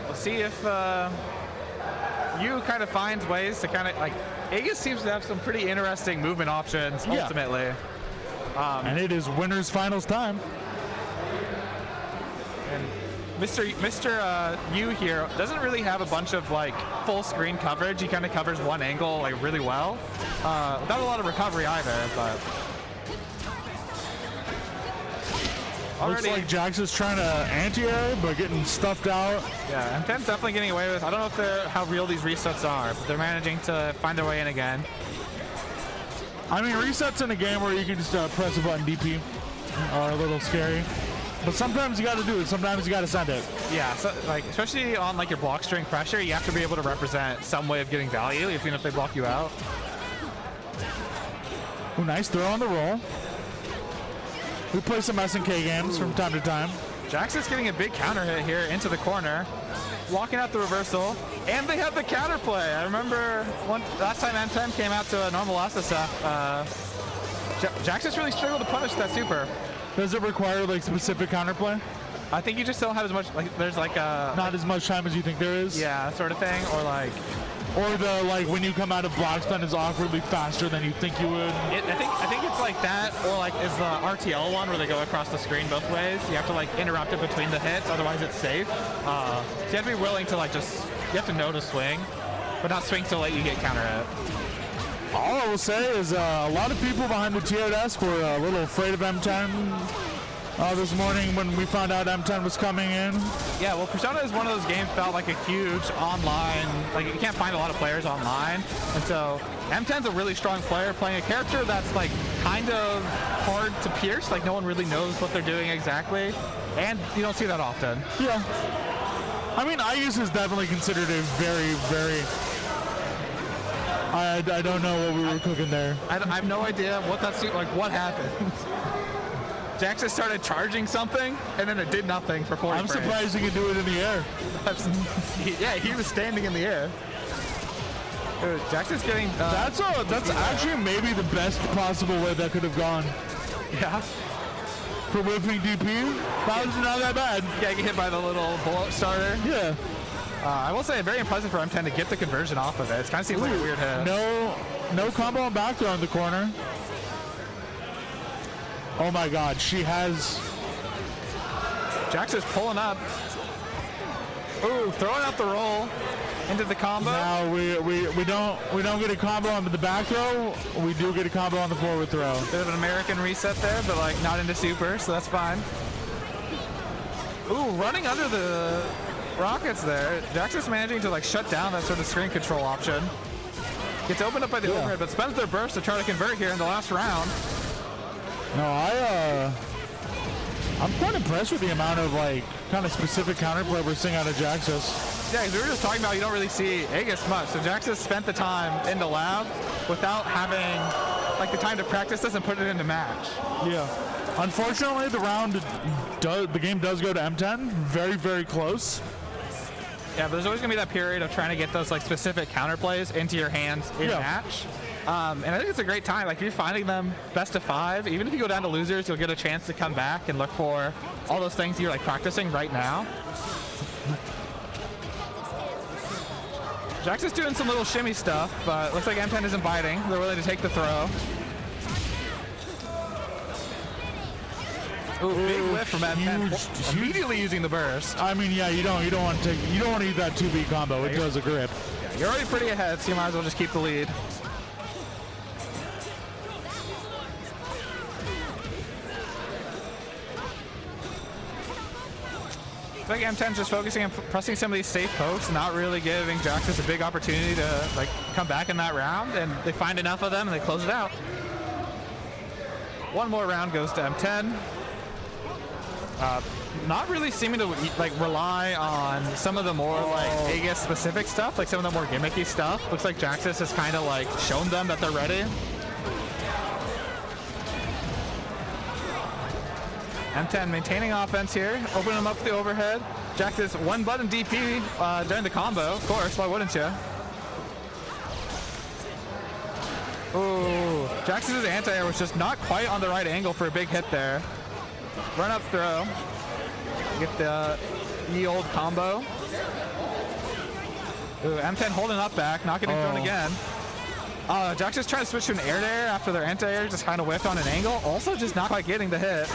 We'll see if Yu kind of finds ways to kind of like. Aigis seems to have some pretty interesting movement options ultimately. And it is winners finals time. And Mr. Yu here doesn't really have a bunch of like full screen coverage. He kind of covers one angle like really well, without a lot of recovery either. But looks like Jaxas trying to anti-air, but getting stuffed out. Yeah, M10's definitely getting away with. I don't know if how real these resets are, but they're managing to find their way in again. I mean, resets in a game where you can just press a button DP are a little scary. But sometimes you got to do it. Sometimes you got to send it. Yeah, so like especially on like your block string pressure, you have to be able to represent some way of getting value, even if they block you out. Ooh, nice throw on the roll. We play some SNK games from time to time. Jaxas getting a big counter hit here into the corner, blocking out the reversal, and they have the counter play. I remember last time M10 came out to a normal SSF, Jaxas really struggled to punish that super. Does it require like specific counterplay? I think you just don't have as much, like there's like a... Not as much time as you think there is? Yeah, sort of thing, or like... Or the like when you come out of block stun is awkwardly faster than you think you would. I think it's like that, or like is the RTL one where they go across the screen both ways. You have to like interrupt it between the hits, otherwise it's safe. So you have to be willing to like you have to know to swing, but not swing to let you get counter hit. All I will say is a lot of people behind the TO desk were a little afraid of M10 this morning when we found out M10 was coming in. Yeah, well, Persona is one of those games felt like a huge online, like you can't find a lot of players online, and so M10's a really strong player playing a character that's like kind of hard to pierce, like no one really knows what they're doing exactly, and you don't see that often. Yeah. I mean, Aigis is definitely considered a very, very... I don't know what we were cooking there. I have no idea what that's like. What happened? Jaxas started charging something, and then it did nothing for 40 I'm frames. surprised he could do it in the air. Yeah, he was standing in the air. Dude, Jaxas getting... that's actually maybe the best possible way that could have gone. Yeah. For whiffing DP, that was not that bad. Yeah, get hit by the little bullet starter. Yeah. I will say, very impressive for M10 to get the conversion off of it. It kind of seems like a weird hit. No combo on back throw in the corner. Oh my God, she has... Jaxas pulling up. Ooh, throwing out the roll into the combo. Now we don't get a combo on the back throw. We do get a combo on the forward throw. Bit of an American reset there, but like not into super, so that's fine. Ooh, running under the rockets there. Jaxas managing to like shut down that sort of screen control option. Gets opened up by the overhead, but spends their burst to try to convert here in the last round. No, I'm quite impressed with the amount of like kind of specific counterplay we're seeing out of Jaxas. Yeah, because we were just talking about you don't really see Aigis much. So Jaxas spent the time in the lab without having like the time to practice this and put it into match. Yeah. Unfortunately, the game does go to M10. Very, very close. Yeah, but there's always gonna be that period of trying to get those like specific counterplays into your hands in match. And I think it's a great time. Like if you're finding them best of 5, even if you go down to losers, you'll get a chance to come back and look for all those things you're like practicing right now. Jaxas doing some little shimmy stuff, but looks like M10 isn't biting. They're willing to take the throw. Ooh, big whiff from M10. Immediately using the burst. I mean, yeah, you don't want to eat that 2B combo. It does a grip. Yeah, you're already pretty ahead, so you might as well just keep the lead. I think M10's just focusing on pressing some of these safe pokes, not really giving Jaxas a big opportunity to like come back in that round, and they find enough of them and they close it out. One more round goes to M10. Not really seeming to like rely on some of the more like Aigis specific stuff, like some of the more gimmicky stuff. Looks like Jaxas has kind of like shown them that they're ready. M10 maintaining offense here, opening them up the overhead. Jaxas one button DP during the combo, of course, why wouldn't you? Ooh, Jaxas' anti-air was just not quite on the right angle for a big hit there. Run up throw. Get the ye old combo. Ooh, M10 holding up back, not getting thrown again. Jaxas trying to switch to an air-to-air after their anti-air just kind of whiffed on an angle. Also just not quite getting the hit.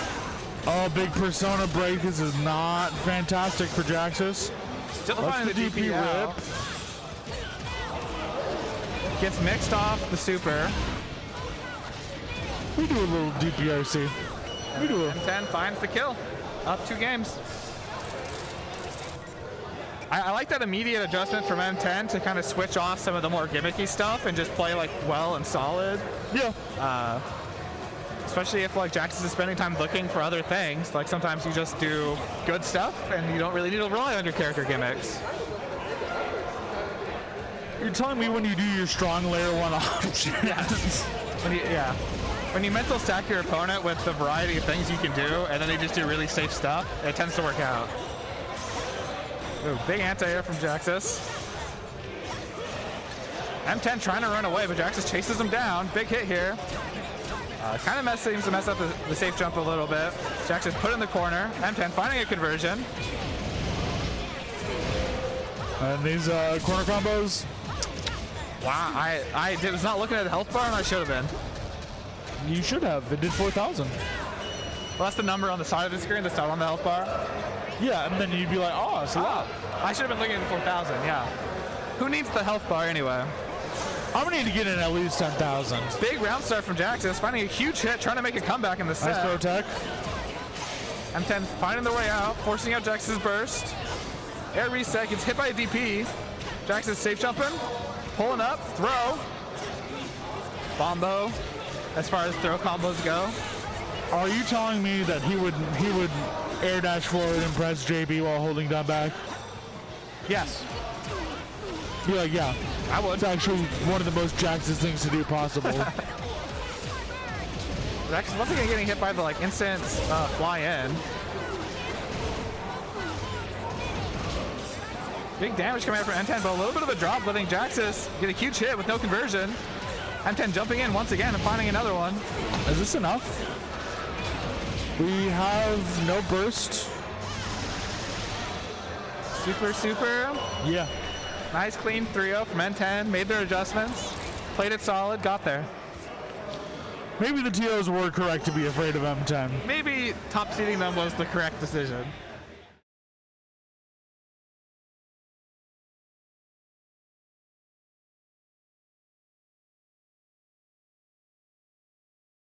Oh, big persona break. This is not fantastic for Jaxas. Still finding the DP rip. Gets mixed off the super. We do a little DPRC. We do it. M10 finds the kill. Up 2 games. I like that immediate adjustment from M10 to kind of switch off some of the more gimmicky stuff and just play like well and solid. Yeah. Especially if like Jaxas is spending time looking for other things. Like sometimes you just do good stuff and you don't really need to rely on your character gimmicks. You're telling me when you do your strong layer 1 options. Yes. When you mental stack your opponent with the variety of things you can do and then they just do really safe stuff, it tends to work out. Ooh, big anti-air from Jaxas. M10 trying to run away, but Jaxas chases him down. Big hit here. Kind of seems to mess up the safe jump a little bit. Jaxas put in the corner. M10 finding a conversion. And these corner combos. Wow, I was not looking at the health bar and I should have been. You should have. It did 4,000. Well, that's the number on the side of the screen that's not on the health bar. Yeah, and then you'd be like, oh, it's a lot. I should have been looking at the 4,000, yeah. Who needs the health bar anyway? I'm gonna need to get in at least 10,000. Big round start from Jaxas, finding a huge hit, trying to make a comeback in the set. Nice throw tech. M10 finding their way out, forcing out Jaxas' burst. Air reset, gets hit by a DP. Jaxas safe jumping, pulling up, throw. Bombo, as far as throw combos go. Are you telling me that he would air dash forward and press JB while holding down back? Yes. Be like, yeah. I would. It's actually one of the most Jaxas things to do possible. Jaxas once again getting hit by the like instant fly in. Big damage coming out from M10, but a little bit of a drop, letting Jaxas get a huge hit with no conversion. M10 jumping in once again and finding another one. Is this enough? We have no burst. Super. Yeah. Nice clean 3-0 from M10. Made their adjustments. Played it solid. Got there. Maybe the TOs were correct to be afraid of M10. Maybe top seeding them was the correct decision.